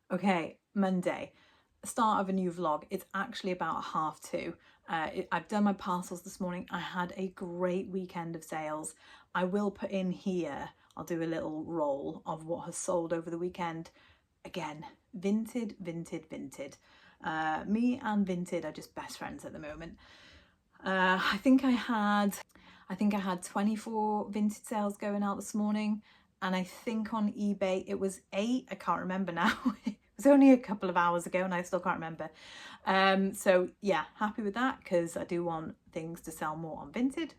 Okay, Monday, start of a new vlog. It's actually about 2:30. I've done my parcels this morning. I had a great weekend of sales. I will put in here, I'll do a little roll of what has sold over the weekend. Again, Vinted. Me and Vinted are just best friends at the moment. I think I had 24 Vinted sales going out this morning, and I think on eBay it was 8. I can't remember now. It was only a couple of hours ago and I still can't remember. So yeah, happy with that because I do want things to sell more on Vinted.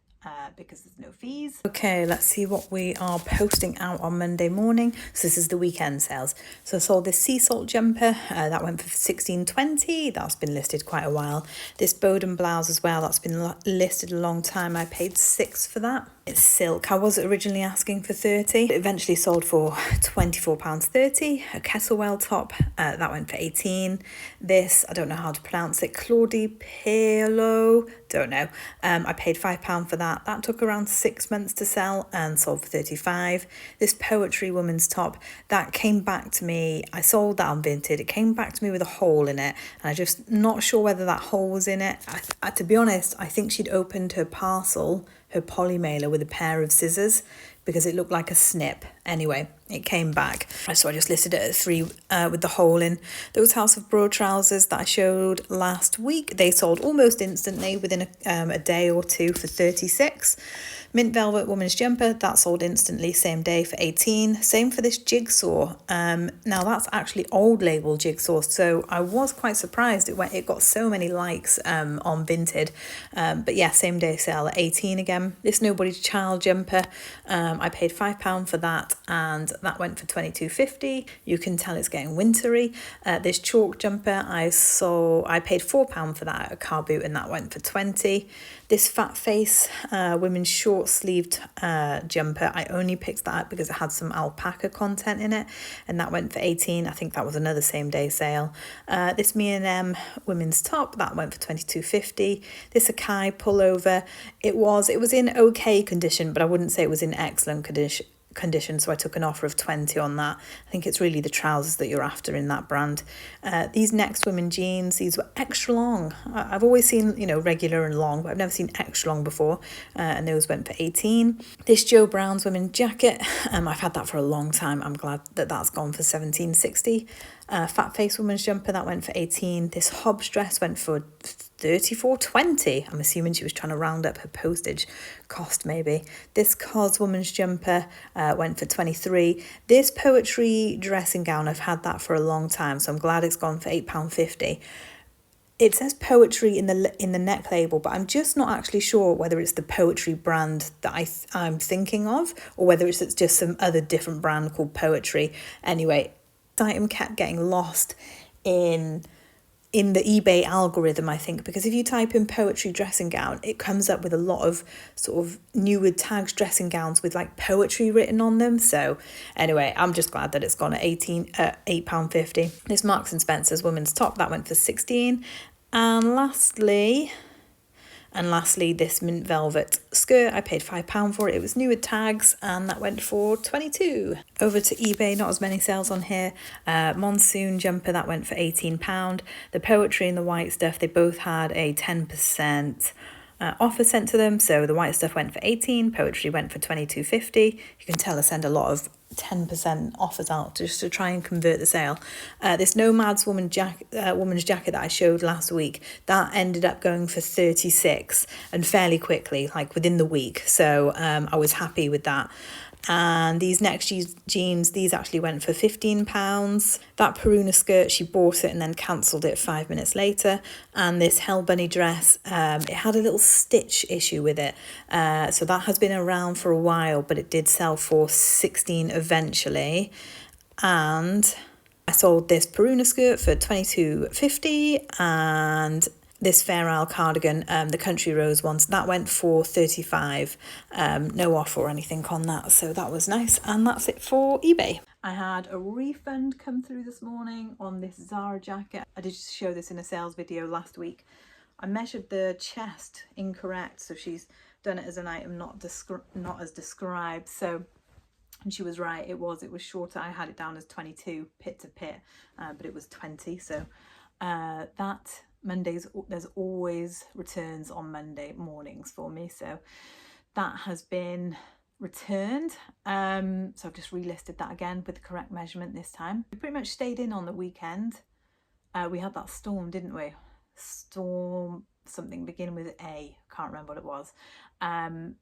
Because there's no fees. Okay, let's see what we are posting out on Monday morning. So this is the weekend sales. So I sold this sea salt jumper, that went for £16.20. That's been listed quite a while. This Boden blouse as well, that's been listed a long time. I paid £6 for that. It's silk. I was originally asking for £30. It eventually sold for £24.30. A Kesselwell top, that went for £18. This, I don't know how to pronounce it, Claudie Pirlo, don't know. I paid £5 for that. That took around 6 months to sell and sold for £35. This Poetry woman's top, that came back to me. I sold that on Vinted. It came back to me with a hole in it, and I'm just not sure whether that hole was in it. To be honest, I think she'd opened her parcel, her poly mailer, with a pair of scissors because it looked like a snip. Anyway, it came back. So I just listed it at 3 with the hole in. Those House of Broad trousers that I showed last week, they sold almost instantly within a day or two for 36. Mint velvet woman's jumper, that sold instantly same day for 18. Same for this jigsaw. Now that's actually old label jigsaw, so I was quite surprised it got so many likes on Vinted. But yeah, same day sale at 18 again. This Nobody's Child jumper, I paid £5 for that, and that went for £22.50. You can tell it's getting wintry. This chalk jumper, I paid £4 for that at a car boot, and that went for 20. This Fat Face women's short sleeved jumper, I only picked that up because it had some alpaca content in it, and that went for 18. I think that was another same day sale. This Me&M women's top, that went for £22.50. This Akai pullover, it was in okay condition, but I wouldn't say it was in excellent condition, so I took an offer of 20 on that. I think it's really the trousers that you're after in that brand. These Next Women jeans, these were extra long. I've always seen, regular and long, but I've never seen extra long before, and those went for 18. This Joe Brown's women's jacket, I've had that for a long time. I'm glad that that's gone for 17.60. Fat Face woman's jumper, that went for 18. This Hobbs dress went for 34.20. I'm assuming she was trying to round up her postage cost maybe. This COS woman's jumper went for 23. This Poetry dressing gown, I've had that for a long time, so I'm glad it's gone for £8.50. It says Poetry in the neck label, but I'm just not actually sure whether it's the Poetry brand that I'm thinking of, or whether it's just some other different brand called Poetry. Anyway, this item kept getting lost in the eBay algorithm, I think, because if you type in Poetry dressing gown, it comes up with a lot of sort of New Tags dressing gowns with like poetry written on them. So anyway, I'm just glad that it's gone at £8.50. This Marks and Spencer's women's top, that went for 16. And lastly, this mint velvet skirt, I paid £5 for it. It was new with tags, and that went for 22. Over to eBay, not as many sales on here. Monsoon jumper, that went for £18. The Poetry and the white stuff, they both had a 10% offer sent to them. So the white stuff went for 18, Poetry went for 22.50. You can tell I send a lot of 10% offers out just to try and convert the sale. This Nomads woman's jacket that I showed last week, that ended up going for 36 and fairly quickly, like within the week. So I was happy with that. And these Next jeans, these actually went for £15. That Peruna skirt, she bought it and then cancelled it 5 minutes later. And this Hell Bunny dress, it had a little stitch issue with it. So that has been around for a while, but it did sell for 16 eventually. And I sold this Peruna skirt for £22.50, and this Fair Isle cardigan, the Country Rose ones, that went for 35. No offer or anything on that, so that was nice. And that's it for eBay. I had a refund come through this morning on this Zara jacket. I did show this in a sales video last week. I measured the chest incorrect, so she's done it as an item not as described. So And she was right, it was shorter. I had it down as 22 pit to pit, but it was 20. So that Mondays, there's always returns on Monday mornings for me. So that has been returned. So I've just relisted that again with the correct measurement this time. We pretty much stayed in on the weekend. We had that storm, didn't we? Storm something beginning with A, can't remember what it was.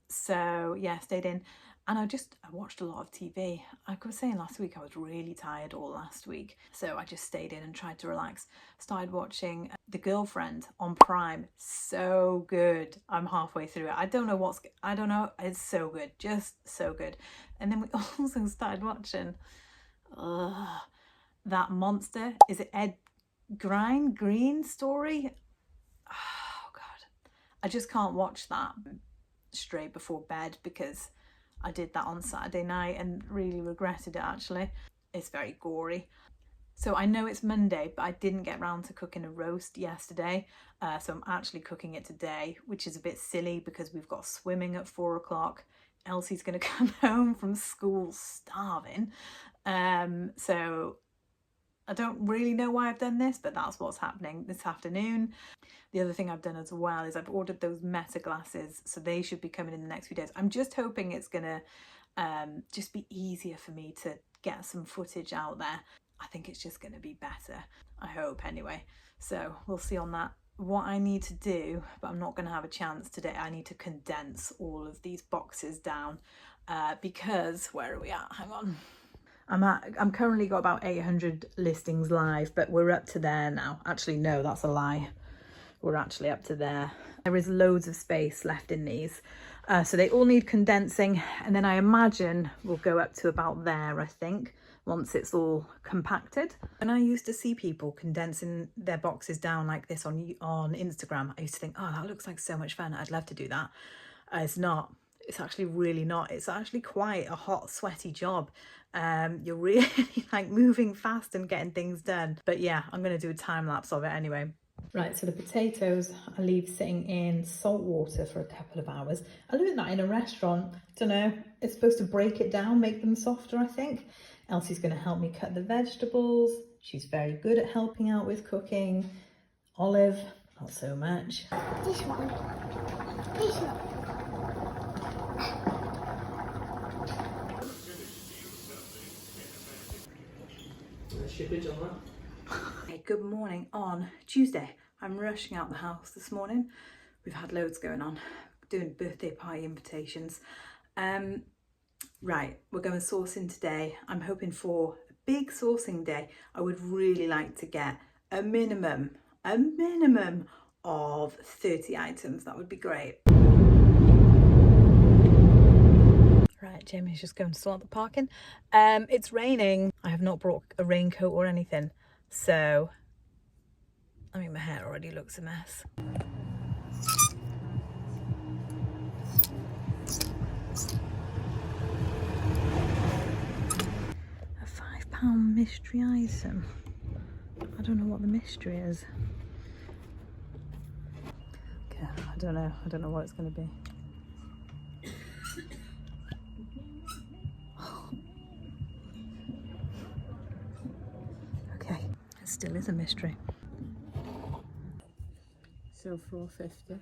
So yeah, stayed in. And I watched a lot of TV. Like I was saying last week, I was really tired all last week. So I just stayed in and tried to relax. Started watching The Girlfriend on Prime. So good. I'm halfway through it. I don't know. It's so good. Just so good. And then we also started watching that monster. Is it Ed Green story? Oh God. I just can't watch that straight before bed because I did that on Saturday night and really regretted it actually. It's very gory. So I know it's Monday, but I didn't get round to cooking a roast yesterday. So I'm actually cooking it today, which is a bit silly because we've got swimming at 4 o'clock. Elsie's going to come home from school starving. So I don't really know why I've done this, but that's what's happening this afternoon. The other thing I've done as well is I've ordered those Meta glasses, so they should be coming in the next few days. I'm just hoping it's gonna just be easier for me to get some footage out there. I think it's just gonna be better. I hope anyway. So we'll see on that. What I need to do, but I'm not gonna have a chance today, I need to condense all of these boxes down because, where are we at? Hang on. I'm currently got about 800 listings live, but we're up to there now. Actually, no, that's a lie. We're actually up to there. There is loads of space left in these. So they all need condensing. And then I imagine we'll go up to about there, I think, once it's all compacted. And I used to see people condensing their boxes down like this on Instagram. I used to think, oh, that looks like so much fun. I'd love to do that. It's not. It's actually really not. It's actually quite a hot, sweaty job. You're really like moving fast and getting things done. But yeah, I'm going to do a time lapse of it anyway. Right, so the potatoes I leave sitting in salt water for a couple of hours. I learned that in a restaurant. Don't know, it's supposed to break it down, make them softer, I think. Elsie's going to help me cut the vegetables. She's very good at helping out with cooking. Olive, not so much. This one. This one. Hey, good morning on Tuesday. I'm rushing out the house this morning. We've had loads going on, doing birthday party invitations. Right, we're going sourcing today. I'm hoping for a big sourcing day. I would really like to get a minimum of 30 items. That would be great. Right, Jamie's just going to sort the parking. It's raining. I have not brought a raincoat or anything. So, I mean, my hair already looks a mess. A £5 mystery item. I don't know what the mystery is. Okay, I don't know what it's going to be. Okay, it still is a mystery. So £4.50.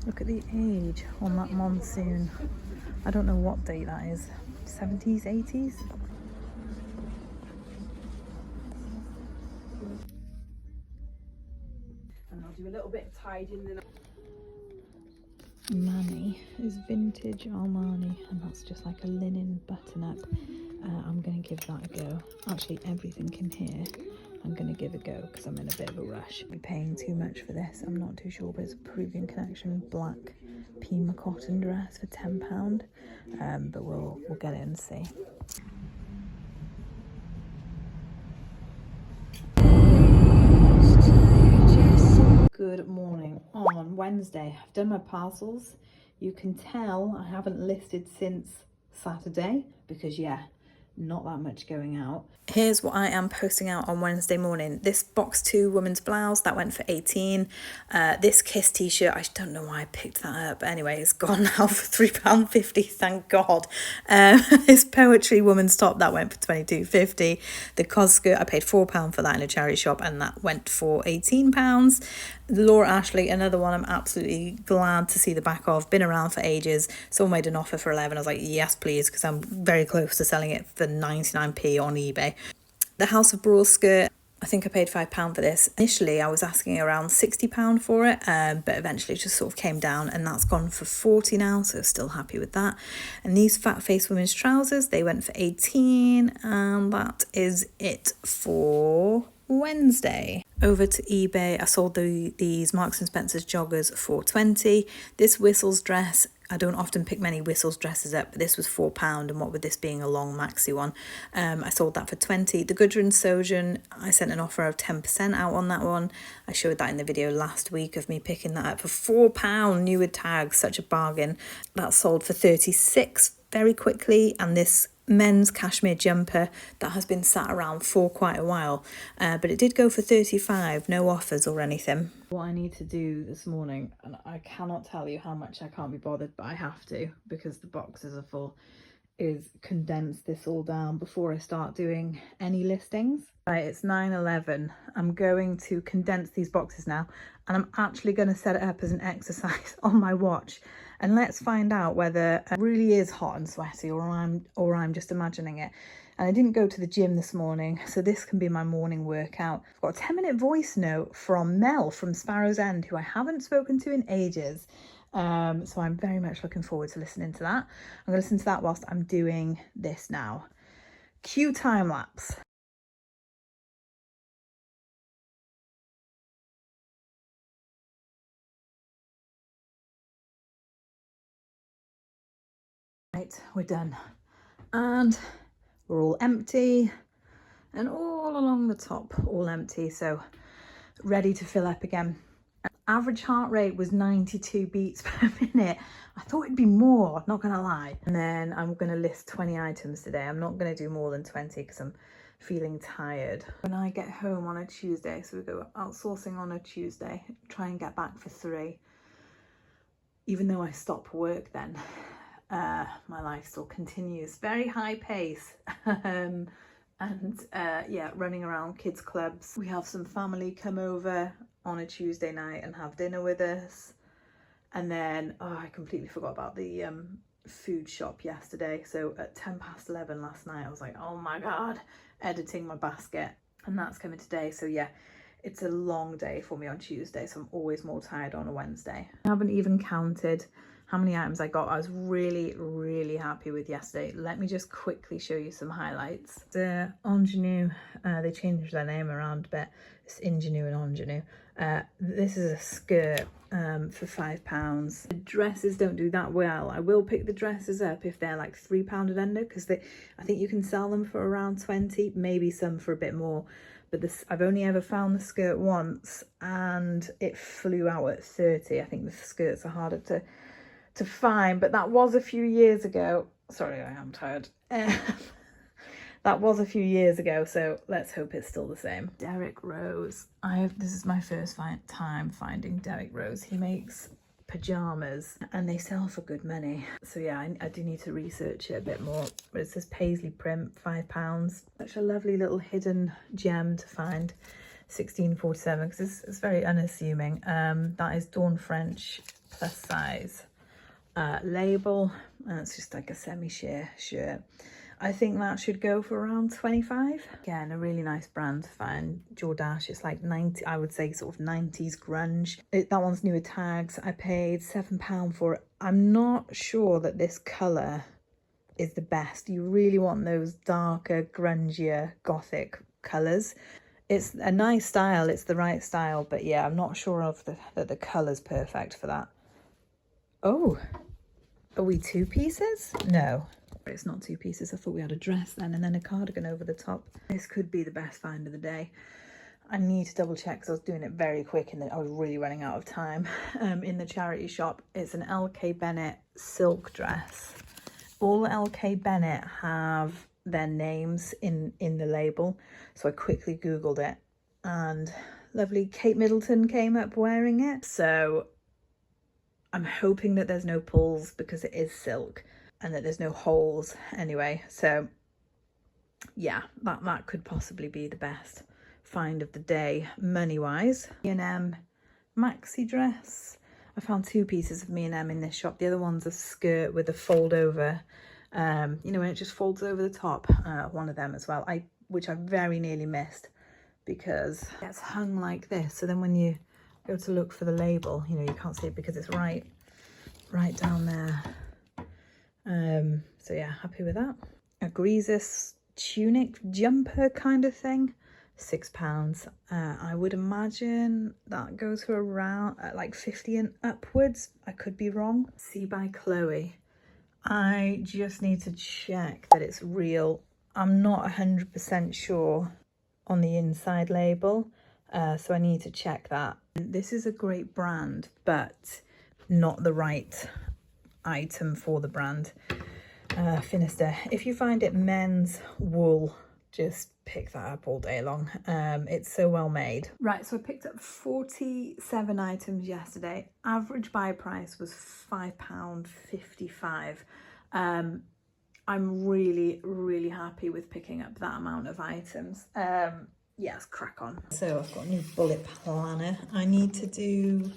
Look at the age on that monsoon. I don't know what date that is. 70s, 80s? And I'll do a little bit of tidying then. Manny is vintage Armani, and that's just like a linen button-up. I'm going to give that a go. Actually, everything in here I'm going to give a go because I'm in a bit of a rush. I'm paying too much for this. I'm not too sure, but it's a Peruvian Connection black Pima cotton dress for £10. But we'll get it and see. Good morning on Wednesday. I've done my parcels. You can tell I haven't listed since Saturday because yeah, not that much going out. Here's what I am posting out on Wednesday morning. This box 2 women's blouse, that went for 18. This Kiss t-shirt, I don't know why I picked that up, but anyway, it's gone now for £3.50, thank God. This Poetry woman's top, that went for £22.50. The COS skirt, I paid £4 for that in a charity shop, and that went for £18. Laura Ashley, another one I'm absolutely glad to see the back of. Been around for ages. Someone made an offer for 11. I was like, yes, please, because I'm very close to selling it for 99p on eBay. The House of Brawl skirt, I think I paid £5 for this. Initially, I was asking around £60 for it, but eventually it just sort of came down, and that's gone for 40 now, so still happy with that. And these Fat Face women's trousers, they went for 18, and that is it for Wednesday. Over to eBay, I sold these Marks and Spencer's joggers for 20. This Whistles dress, I don't often pick many Whistles dresses up, but this was £4, and what with this being a long maxi one, I sold that for 20. The Gudrun Sojourn, I sent an offer of 10% out on that one. I showed that in the video last week of me picking that up for £4, new with tags, such a bargain. That sold for 36 very quickly, and this men's cashmere jumper that has been sat around for quite a while, but it did go for 35, no offers or anything. What I need to do this morning, and I cannot tell you how much I can't be bothered, but I have to because the boxes are full, is condense this all down before I start doing any listings. Right, it's 9:11. I'm going to condense these boxes now, and I'm actually going to set it up as an exercise on my watch, and let's find out whether it really is hot and sweaty or I'm just imagining it. And I didn't go to the gym this morning, so this can be my morning workout. I've got a 10-minute voice note from Mel from Sparrow's End, who I haven't spoken to in ages. So I'm very much looking forward to listening to that. I'm going to listen to that whilst I'm doing this now. Cue time lapse. Right, we're done. And we're all empty, and all along the top, all empty. So ready to fill up again. Average heart rate was 92 beats per minute. I thought it'd be more, not gonna lie. And then I'm gonna list 20 items today. I'm not gonna do more than 20 because I'm feeling tired. When I get home on a Tuesday, so we go outsourcing on a Tuesday, try and get back for 3. Even though I stop work then, my life still continues. Very high pace. Yeah, running around kids clubs. We have some family come over on a Tuesday night and have dinner with us, and then I completely forgot about the food shop yesterday. So at 11:10 last night I was like, oh my god, editing my basket, and that's coming today. So yeah, it's a long day for me on Tuesday, so I'm always more tired on a Wednesday. I haven't even counted how many items I got. I was really happy with yesterday. Let me just quickly show you some highlights. The Ingenue, they changed their name around a bit. It's Ingenue and Ingenue. This is a skirt for £5. The dresses don't do that well. I will pick the dresses up if they're like £3 and under, because I think you can sell them for around 20, maybe some for a bit more. But this, I've only ever found the skirt once and it flew out at 30. I think the skirts are harder to find, but that was a few years ago. Sorry, I am tired. That was a few years ago, so let's hope it's still the same. Derek Rose. This is my first time finding Derek Rose. He makes pajamas and they sell for good money. So yeah, I do need to research it a bit more. But it says Paisley print, £5. Such a lovely little hidden gem to find. 16.47, because it's very unassuming. That is Dawn French plus size. Label, and it's just like a semi-sheer shirt. I think that should go for around 25. Again, a really nice brand to find. Jordache, it's like 90, I would say sort of 90s grunge. That one's new with tags. I paid £7 for it. I'm not sure that this colour is the best. You really want those darker, grungier, gothic colours. It's a nice style, it's the right style, but yeah, I'm not sure that the colour's perfect for that. Oh, are we 2 pieces? No, it's not 2 pieces. I thought we had a dress then and then a cardigan over the top. This could be the best find of the day. I need to double check because I was doing it very quick and then I was really running out of time. In the charity shop, it's an LK Bennett silk dress. All LK Bennett have their names in the label, so I quickly googled it and lovely Kate Middleton came up wearing it. So I'm hoping that there's no pulls because it is silk and that there's no holes anyway. So yeah, that could possibly be the best find of the day money wise. M maxi dress. I found 2 pieces of M in this shop. The other one's a skirt with a fold over, you know, when it just folds over the top. One of them as well, which I very nearly missed because it's hung like this. So then when you go to look for the label, you know, you can't see it because it's right down there. So yeah, happy with that. A Greasus tunic jumper kind of thing, £6. I would imagine that goes for around like 50 and upwards. I could be wrong. See by Chloe. I just need to check that it's real. I'm not 100% sure on the inside label, so I need to check that. This is a great brand, but not the right item for the brand. Finister. If you find it men's wool, just pick that up all day long. It's so well made. Right, so I picked up 47 items yesterday. Average buy price was £5.55. I'm really happy with picking up that amount of items. Yes, crack on. So I've got a new bullet planner. I need to do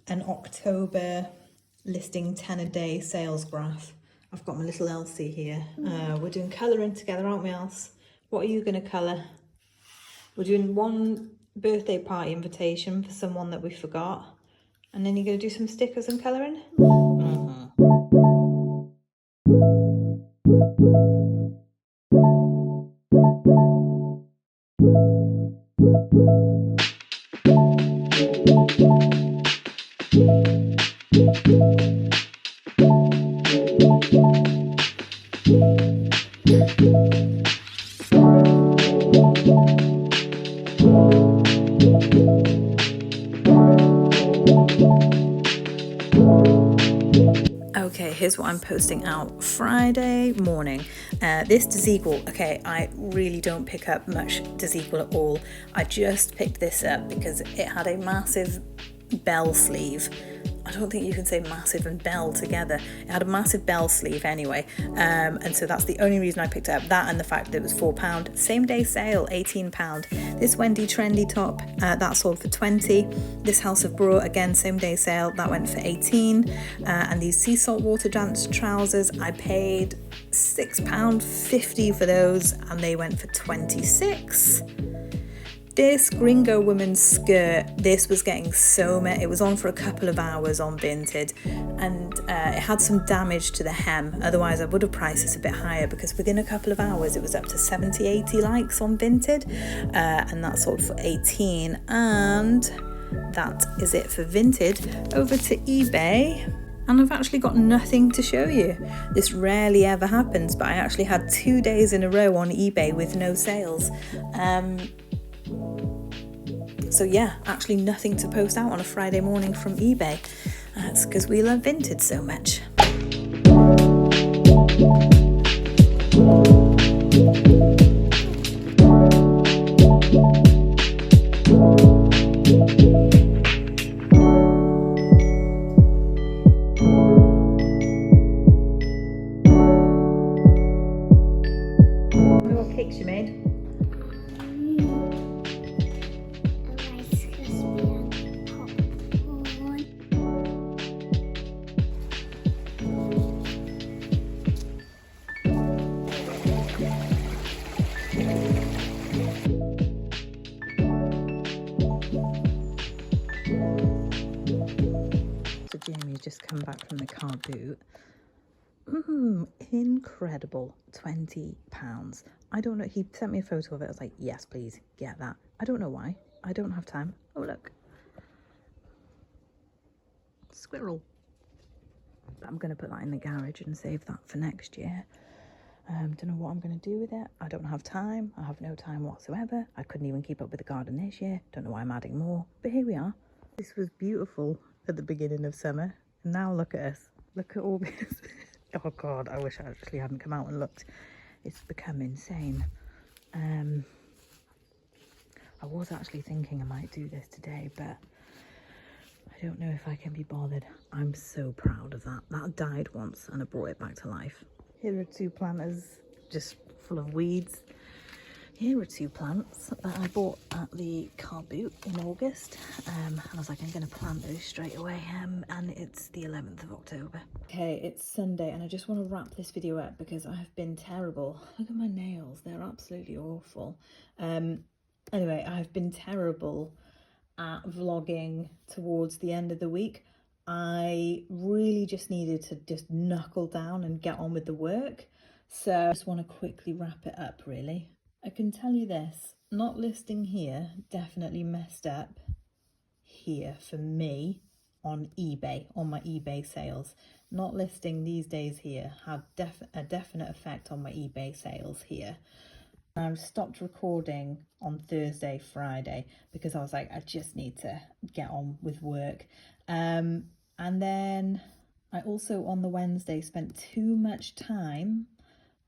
an October listing 10 a day sales graph. I've got my little Elsie here. We're doing colouring together, aren't we, Els? What are you going to colour? We're doing one birthday party invitation for someone that we forgot. And then you're going to do some stickers and colouring? Okay, here's what I'm posting out Friday morning. This Desigual, okay, I really don't pick up much Desigual at all. I just picked this up because it had a massive bell sleeve. I don't think you can say massive and bell together. It had a massive bell sleeve anyway, and so that's the only reason I picked it up. That and the fact that it was £4. Same day sale, £18. This Wendy trendy top, that sold for 20. This House of Bra, again same day sale, that went for 18. And these sea salt water dance trousers, I paid £6.50 for those, and they went for 26. This Gringo woman's skirt, this was getting so many, it was on for a couple of hours on Vinted, and it had some damage to the hem. Otherwise I would have priced this a bit higher because within a couple of hours it was up to 70-80 likes on Vinted, and that sold for 18. And that is it for Vinted. Over to eBay. And I've actually got nothing to show you. This rarely ever happens, but I actually had 2 days in a row on eBay with no sales. So yeah, actually nothing to post out on a Friday morning from eBay. That's because we love Vinted so much. What cakes you made? Jamie's just come back from the car boot. Incredible. £20. I don't know, he sent me a photo of it. I was like, yes please, get that. I don't know why, I don't have time. Oh look, squirrel. I'm going to put that in the garage and save that for next year. Don't know what I'm going to do with it. I don't have time. I have no time whatsoever. I couldn't even keep up with the garden this year. Don't know why I'm adding more. But here we are. This was beautiful at the beginning of summer. And now look at us. Look at all this. Oh God, I wish I actually hadn't come out and looked. It's become insane. I was actually thinking I might do this today, but I don't know if I can be bothered. I'm so proud of that. That died once and I brought it back to life. Here are 2 planters just full of weeds. Here are 2 plants that I bought at the car boot in August. And I was like, I'm going to plant those straight away. And it's the 11th of October. Okay, it's Sunday and I just want to wrap this video up because I have been terrible. Look at my nails. They're absolutely awful. Anyway, I've been terrible at vlogging towards the end of the week. I really just needed to just knuckle down and get on with the work. So I just want to quickly wrap it up really. I can tell you this, not listing here definitely messed up here for me on eBay, on my eBay sales. Not listing these days here had a definite effect on my eBay sales here. I stopped recording on Thursday, Friday, because I was like, I just need to get on with work. And then I also on the Wednesday spent too much time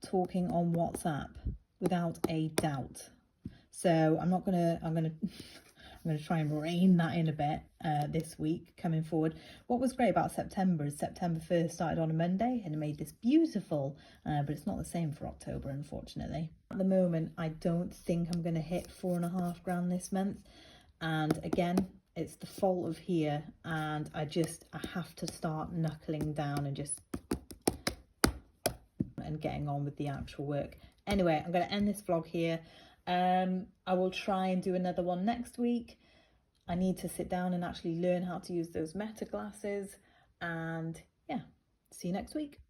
talking on WhatsApp without a doubt. So I'm gonna try and rein that in a bit this week coming forward. What was great about September is September 1st started on a Monday and it made this beautiful, but it's not the same for October, unfortunately. At the moment, I don't think I'm going to hit 4.5 grand this month. And again, it's the fault of here. And I have to start knuckling down and getting on with the actual work. Anyway, I'm going to end this vlog here. I will try and do another one next week. I need to sit down and actually learn how to use those Meta glasses. And yeah, see you next week.